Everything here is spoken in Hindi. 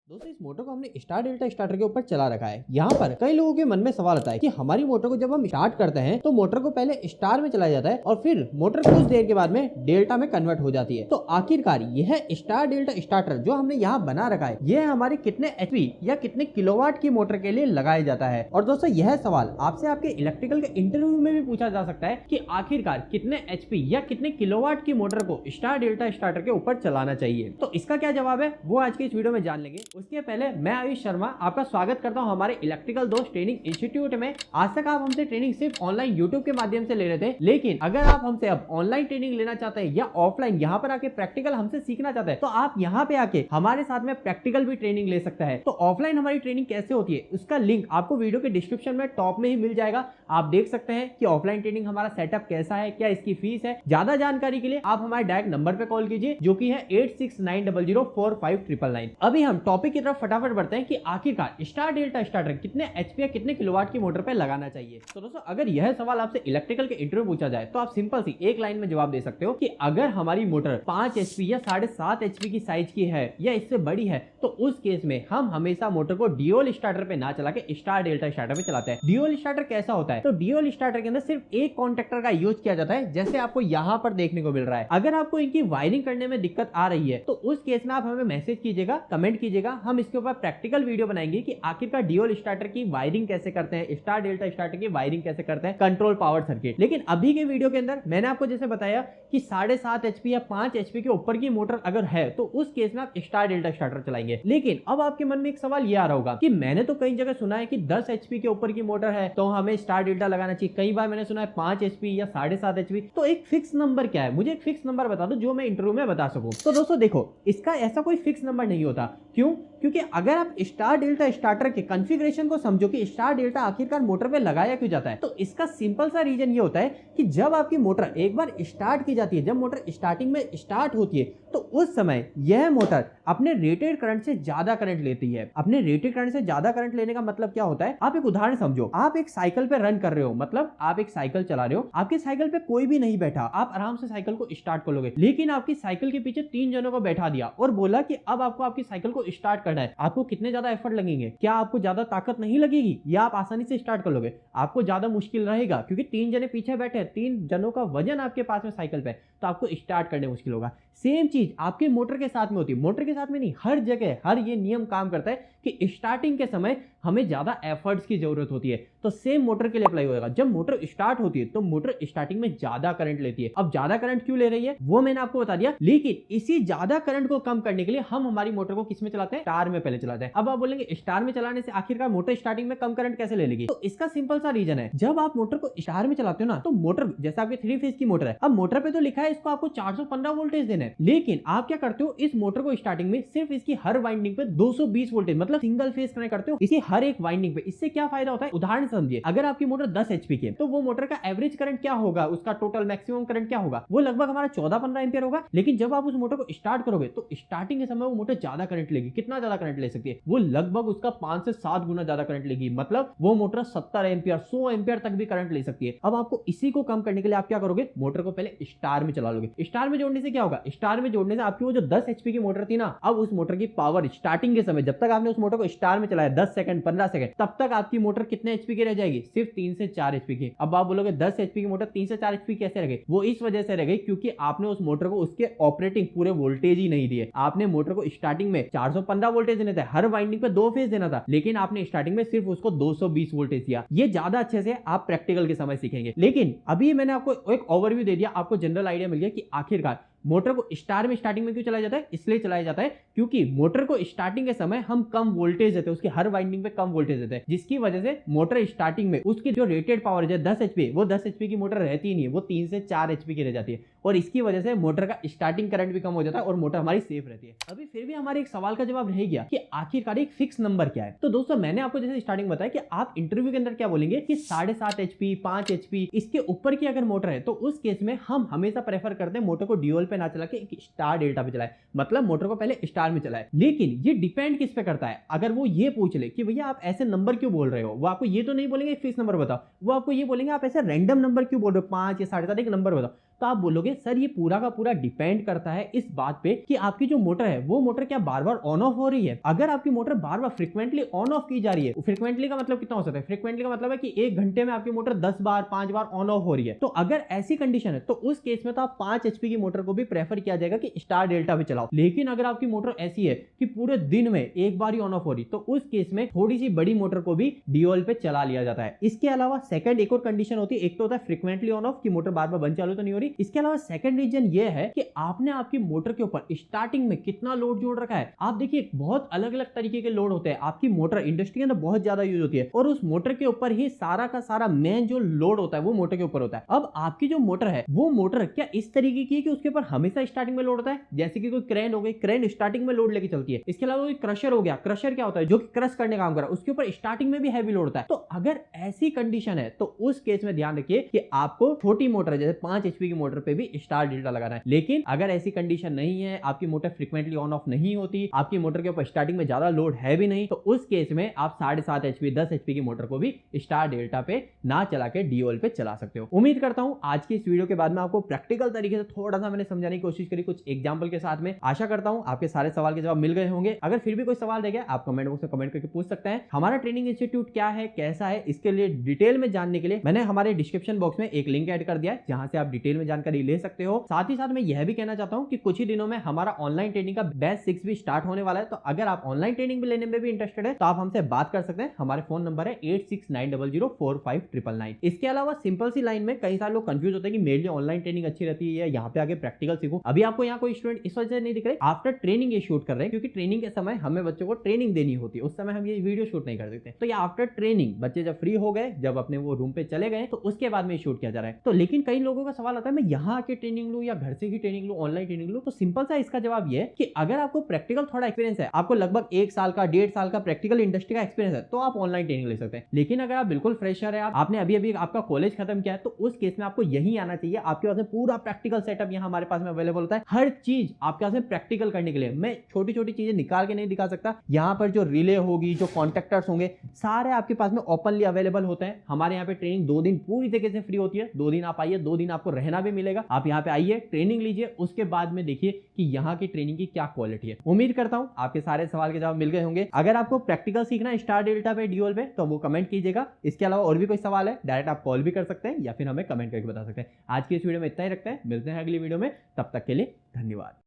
दोस्तों इस मोटर को हमने स्टार डेल्टा स्टार्टर के ऊपर चला रखा है। यहाँ पर कई लोगों के मन में सवाल आता है कि हमारी मोटर को जब हम स्टार्ट करते हैं तो मोटर को पहले स्टार में चलाया जाता है और फिर मोटर कुछ देर के बाद में डेल्टा में कन्वर्ट हो जाती है। तो आखिरकार यह स्टार डेल्टा स्टार्टर जो हमने यहाँ बना रखा है यह हमारे कितने एचपी या कितने किलोवाट की मोटर के लिए लगाया जाता है। और दोस्तों यह सवाल आपसे आपके इलेक्ट्रिकल के इंटरव्यू में भी पूछा जा सकता है कि आखिरकार कितने एचपी या कितने किलोवाट की मोटर को स्टार डेल्टा स्टार्टर के ऊपर चलाना चाहिए। तो इसका क्या जवाब है वो आज की इस वीडियो में जान लेंगे। उसके पहले मैं आयुष शर्मा आपका स्वागत करता हूं हमारे इलेक्ट्रिकल दोस्त ट्रेनिंग इंस्टीट्यूट में। आज तक आप हमसे ट्रेनिंग सिर्फ ऑनलाइन यूट्यूब के माध्यम से ले रहे थे, लेकिन अगर आप हमसे अब ऑनलाइन ट्रेनिंग लेना चाहते हैं या ऑफलाइन यहाँ पर आके प्रैक्टिकल हमसे सीखना चाहते हैं तो आप यहाँ पे आके हमारे साथ में प्रैक्टिकल भी ट्रेनिंग ले सकते हैं। तो ऑफलाइन हमारी ट्रेनिंग कैसे होती है उसका लिंक आपको वीडियो के डिस्क्रिप्शन में टॉप में ही मिल जाएगा। आप देख सकते हैं कि ऑफलाइन ट्रेनिंग हमारा सेटअप कैसा है, क्या इसकी फीस है। ज्यादा जानकारी के लिए आप हमारे डायरेक्ट नंबर पे कॉल कीजिए जो कि है 8690045999। अभी हम टॉपिक की तरफ फटाफट बढ़ते हैं कि आखिरकार स्टार डेल्टा स्टार्टर कितने एचपी या कितने किलोवाट की मोटर पे लगाना चाहिए। तो दोस्तों अगर यह सवाल आपसे इलेक्ट्रिकल के इंटरव्यू पूछा जाए तो आप सिंपल सी एक लाइन में जवाब दे सकते हो कि अगर हमारी मोटर 5 एचपी या 7.5 एचपी की साइज की है या इससे बड़ी है तो उस केस में हम हमेशा मोटर को ड्यूअल स्टार्टर पे ना चला के स्टार डेल्टा स्टार्टर पे चलाते हैं। ड्यूअल स्टार्टर कैसा होता है? तो ड्यूअल स्टार्टर के अंदर सिर्फ एक कॉन्टेक्टर का यूज किया जाता है, जैसे आपको यहाँ पर देखने को मिल रहा है। अगर आपको इनकी वायरिंग करने में दिक्कत आ रही है तो उस केस में आप हमें मैसेज कीजिएगा, कमेंट कीजिएगा, हम इसके ऊपर प्रैक्टिकल वीडियो बनाएंगे कि आखिरकार ड्यूअल स्टार्टर की वायरिंग कैसे करते हैं, स्टार डेल्टा स्टार्टर की वायरिंग कैसे करते हैं, कंट्रोल पावर सर्किट। लेकिन अभी के वीडियो के अंदर मैंने आपको जैसे बताया कि 7.5 एचपी या 5 एचपी के ऊपर की मोटर अगर है तो उस केस में आप स्टार डेल्टा स्टार्टर चलाएंगे। लेकिन अब आपके मन में एक सवाल ये आ रहा होगा कि मैंने तो कई जगह सुना है कि 10 एचपी के ऊपर की मोटर है तो हमें स्टार डेल्टा लगाना चाहिए। कई बार मैंने सुना है 5 एचपी या 7.5 एचपी। तो एक फिक्स नंबर क्या है? मुझे एक फिक्स नंबर बता दो जो मैं इंटरव्यू में बता सकूं। तो दोस्तों देखो, इसका ऐसा कोई फिक्स नंबर नहीं होता। क्यों? क्योंकि अगर आप स्टार डेल्टा स्टार्टर के कॉन्फ़िगरेशन को समझो कि स्टार डेल्टा आखिरकार मोटर पे लगाया क्यों जाता है, तो इसका सिंपल सा रीजन ये होता है कि जब आपकी मोटर एक बार स्टार्ट की जाती है, जब मोटर स्टार्टिंग में स्टार्ट होती है तो उस समय यह मोटर अपने रेटेड करंट से ज्यादा करंट लेती है। अपने रेटेड करंट से ज्यादा करंट लेने का मतलब क्या होता है? आप एक उदाहरण समझो, आप एक साइकिल पे रन कर रहे हो, मतलब आप एक साइकिल चला रहे हो, आपकी साइकिल पे कोई भी नहीं बैठा, आप आराम से साइकिल को स्टार्ट कर लोगे। लेकिन आपकी साइकिल के पीछे 3 जनों को बैठा दिया और बोला कि अब आपको आपकी साइकिल को स्टार्ट करना है। आपको कितने ज्यादा एफर्ट लगेंगे? क्या आपको ज्यादा ताकत नहीं लगेगी या आप आसानी से स्टार्ट कर लोगे? आपको ज्यादा मुश्किल रहेगा क्योंकि 3 जने पीछे बैठे हैं, 3 जनों का वजन आपके पास में साइकिल पे, तो आपको स्टार्ट करने मुश्किल होगा। सेम चीज आपके मोटर के साथ में होती है। मोटर के साथ में नहीं, हर जगह हर ये नियम काम करता है कि स्टार्टिंग के समय हमें ज्यादा एफर्ट्स की जरूरत होती है। तो सेम मोटर के लिए अप्लाई होगा। जब मोटर स्टार्ट होती है तो मोटर स्टार्टिंग में ज्यादा करंट लेती है। अब ज्यादा करंट क्यों ले रही है वो मैंने आपको बता दिया, लेकिन इसी ज्यादा करंट को कम करने के लिए हम हमारी मोटर को किस में चलाते हैं? स्टार में पहले चलाते हैं। अब आप बोलेंगे स्टार में चलाने से आखिरकार मोटर स्टार्टिंग में कम करंट कैसे ले लेगी? तो इसका सिंपल सा रीजन है, जब आप मोटर को स्टार में चलाते हो ना तो मोटर, जैसे आपके 3 फेज की मोटर है, अब मोटर पे तो लिखा है इसको आपको 415 वोल्टेज देना है, लेकिन आप क्या करते हो, इस मोटर को स्टार्टिंग में सिर्फ इसकी हर वाइंडिंग पे 220 वोल्टेज मतलब सिंगल फेज कनेक्ट करते हो इसी हर एक वाइंडिंग पे। इससे क्या फायदा होता है? उदाहरण समझिए, अगर आपकी मोटर 10 एचपी की है तो वो मोटर का एवरेज करंट क्या होगा, उसका टोटल मैक्सिमम करंट क्या होगा? वो लगभग हमारा 14-15 एम्पियर होगा। लेकिन जब आप उस मोटर को स्टार्ट करोगे तो स्टार्टिंग के समय वो मोटर ज्यादा करंट लेगी। कितना ज्यादा करंट ले सकती है? वो लगभग उसका 5 से 7 गुना ज्यादा करंट लेगी। मतलब वो मोटर 70 एम्पियर 100 एम्पियर तक भी करंट ले सकती है। अब आपको इसी को कम करने के लिए आप क्या करोगे? मोटर को पहले स्टार में चला लोगे। स्टार में जोड़ने से क्या होगा? स्टार में जोड़ने से आपकी वो जो 10 एचपी की मोटर थी ना, अब उस मोटर की पावर स्टार्टिंग के समय, जब तक आपने उस मोटर को स्टार में चलाया 10 सेकंड 15 सेकंड, तब तक आपकी मोटर कितने एचपी की रह जाएगी? सिर्फ 3 से 4 एचपी की। अब आप बोलोगे 10 एचपी की मोटर 3 से 4 एचपी कैसे रह गई? वो इस वजह से रह गई क्योंकि आपने उस मोटर को उसके ऑपरेटिंग पूरे वोल्टेज ही नहीं दिए। आपने मोटर को स्टार्टिंग में 415 वोल्टेज देना था, हर वाइंडिंग पे 2 फेज देना था, लेकिन आपने स्टार्टिंग में सिर्फ उसको 220 वोल्टेज दिया। ये ज्यादा अच्छे से आप प्रैक्टिकल के समय सीखेंगे। लेकिन अभी मैंने आपको एक ओवरव्यू दे दिया, आपको जनरल आइडिया मिल गया कि आखिरकार मोटर को स्टार में स्टार्टिंग में क्यों चलाया जाता है? इसलिए चलाया जाता है क्योंकि मोटर को स्टार्टिंग के समय हम कम वोल्टेज देते हैं, उसकी हर वाइंडिंग पे कम वोल्टेज देते हैं, जिसकी वजह से मोटर स्टार्टिंग में उसकी जो रेटेड पावर है 10 एचपी, वो 10 एचपी की मोटर रहती ही नहीं है, वो 3 से 4 एचपी की रह जाती है। और इसकी वजह से मोटर का स्टार्टिंग करंट भी कम हो जाता है और मोटर हमारी सेफ रहती है। अभी फिर भी हमारे एक सवाल का जवाब रह गया कि आखिरकार एक फिक्स नंबर क्या है? तो दोस्तों मैंने आपको जैसे स्टार्टिंग बताया कि आप इंटरव्यू के अंदर क्या बोलेंगे कि 7.5 एचपी 5 एचपी इसके ऊपर की अगर मोटर है तो उस केस में हम हमेशा प्रेफर करते हैं मोटर को ड्यूअल पे ना चला के स्टार डेल्टा पे चलाए, मतलब मोटर को पहले स्टार में चलाए। लेकिन ये डिपेंड किस पे करता है? अगर वो ये पूछ ले कि भैया आप ऐसे नंबर क्यों बोल रहे हो, वो आपको ये तो नहीं बोलेंगे फिक्स नंबर बताओ, वो आपको ये बोलेंगे आप ऐसे रैंडम नंबर क्यों बोल रहे हो, 5 या 7.5 एक नंबर बताओ, तो आप बोलोगे सर ये पूरा का पूरा डिपेंड करता है इस बात पे कि आपकी जो मोटर है वो मोटर क्या बार बार ऑन ऑफ हो रही है। अगर आपकी motor bar bar frequently on off की जा रही है, फ्रीक्वेंटली का मतलब कितना हो सकता है, फ्रीक्वेंटली का मतलब है कि एक घंटे में आपकी motor 10 bar 5 bar on off हो रही है, तो अगर ऐसी कंडीशन है तो उस केस में तो आप 5 एचपी की मोटर को भी प्रेफर किया जाएगा कि स्टार डेल्टा पे चलाओ। लेकिन अगर आपकी मोटर ऐसी है कि पूरे दिन में एक बार ही ऑन ऑफ हो रही, तो उस केस में थोड़ी सी बड़ी मोटर को भी डीओएल पे चला लिया जाता है। इसके अलावा सेकंड एक और कंडीशन होती है, एक तो होता है फ्रीक्वेंटली ऑन ऑफ की मोटर बार बार बंद चालू तो नहीं हो रही। इसके अलावा सेकंड रीजन ये है कि आपने आपकी मोटर के ऊपर स्टार्टिंग में कितना लोड जोड़ रखा है। आप देखिए बहुत अलग अलग तरीके के लोड होते हैं। आपकी मोटर इंडस्ट्री के अंदर बहुत ज्यादा यूज होती है और उस मोटर के ऊपर ही सारा का सारा मेन जो लोड होता है वो मोटर के ऊपर होता है। अब आपकी जो मोटर है वो मोटर क्या इस तरीके की है कि उसके ऊपर हमेशा स्टार्टिंग में लोड होता है, जैसे कि कोई क्रेन हो गई, क्रेन स्टार्टिंग में लोड लेके चलती है। इसके अलावा कोई क्रशर हो गया, क्रशर क्या होता है जो कि क्रश करने का काम कर रहा है, उसके ऊपर स्टार्टिंग में भी हैवी लोड होता है। तो अगर ऐसी कंडीशन है तो उस केस में ध्यान रखिए कि आपको छोटी मोटर है जैसे 5 एचपी की मोटर पे भी स्टार डेल्टा लगाना है। लेकिन अगर ऐसी कंडीशन नहीं है, आपकी मोटर फ्रीक्वेंटली ऑन ऑफ नहीं होती, आपकी मोटर के ऊपर स्टार्टिंग में ज्यादा लोड है भी नहीं, तो उस केस में आप 7.5 एचपी 10 एचपी की मोटर को भी स्टार डेल्टा पे ना चला के डीओएल पे चला सकते हो। उम्मीद करता हूं आज की इस वीडियो के बाद में आपको प्रैक्टिकल तरीके से थोड़ा सा मैंने समझाने की कोशिश करी, कुछ एग्जांपल के साथ में। आशा करता हूं आपके सारे सवाल के जवाब मिल गए होंगे। अगर फिर भी कोई सवाल रह गया आप कमेंट बॉक्स में कमेंट करके पूछ सकते हैं। हमारा ट्रेनिंग इंस्टीट्यूट क्या है, कैसा है, इसके लिए डिटेल में जानने के लिए मैंने हमारे डिस्क्रिप्शन बॉक्स में एक लिंक ऐड कर दिया है जहां से आप डिटेल में जानकारी ले सकते हो। साथ ही साथ मैं यह भी कहना चाहता हूं कि कुछ ही दिनों में हमारा ऑनलाइन ट्रेनिंग का बैच 6 भी स्टार्ट होने वाला है। तो अगर आप ऑनलाइन ट्रेनिंग भी लेने में भी इंटरेस्टेड है तो आप हमसे बात कर सकते हैं। हमारे फोन नंबर है 8690045999। इसके अलावा सिंपल सी लाइन में कई सारे लोग कंफ्यूज होते हैं कि मेरे लिए ऑनलाइन ट्रेनिंग अच्छी रहती है, यहाँ पे आगे प्रैक्टिकल सीखूं। अभी आपको यहाँ कोई स्टूडेंट इस वजह से नहीं दिख रहे, आफ्टर ट्रेनिंग ये शूट कर रहे हैं क्योंकि ट्रेनिंग के समय हमें बच्चों को ट्रेनिंग देनी होती है, उस समय हम ये वीडियो शूट नहीं कर सकते। तो ये आफ्टर ट्रेनिंग बच्चे जब फ्री हो गए, जब अपने वो रूम पे चले गए, तो उसके बाद में शूट किया जा रहा है। तो लेकिन कई लोगों का सवाल आता है मैं यहाँ आके ट्रेनिंग लूं या घर से ही ट्रेनिंग लूं, ऑनलाइन ट्रेनिंग लूं। तो सिंपल सा इसका जवाब ये है कि अगर आपको प्रैक्टिकल थोड़ा एक्सपीरियंस है, आपको लगभग 1 साल का 1.5 साल का प्रैक्टिकल इंडस्ट्री का एक्सपीरियंस है, तो आप ऑनलाइन ट्रेनिंग ले सकते हैं। लेकिन अगर आप बिल्कुल फ्रेशर है, आपने अभी अभी आपका कॉलेज खत्म किया है, तो उस केस में आपको यही आना चाहिए। आपके पास में पूरा प्रैक्टिकल सेटअप यहाँ हमारे पास में अवेलेबल होता है। हर चीज आपके पास में प्रैक्टिकल करने के लिए, मैं छोटी छोटी चीजें निकाल के नहीं दिखा सकता। यहाँ पर जो रिले होगी, जो कॉन्टेक्टर्स होंगे, सारे आपके पास में ओपनली अवेलेबल होते हैं। हमारे यहाँ पे ट्रेनिंग 2 दिन पूरी तरीके से फ्री होती है। 2 दिन आप आइए, 2 दिन आपको रहना भी मिलेगा। आप यहाँ पे आइए, ट्रेनिंग लीजिए, उसके बाद में देखिए कि यहाँ की ट्रेनिंग की क्या क्वालिटी है। उम्मीद करता हूँ आपके सारे सवाल के जवाब मिल गए होंगे। अगर आपको प्रैक्टिकल सीखना है स्टार डेल्टा पे, डीओएल पे, तो वो कमेंट कीजिएगा। इसके अलावा और भी कोई सवाल है डायरेक्ट आप कॉल भी कर सकते हैं या फिर हमें कमेंट करके बता सकते हैं। आज की इस वीडियो में इतना ही रखते हैं, मिलते हैं अगली वीडियो में, तब तक के लिए धन्यवाद।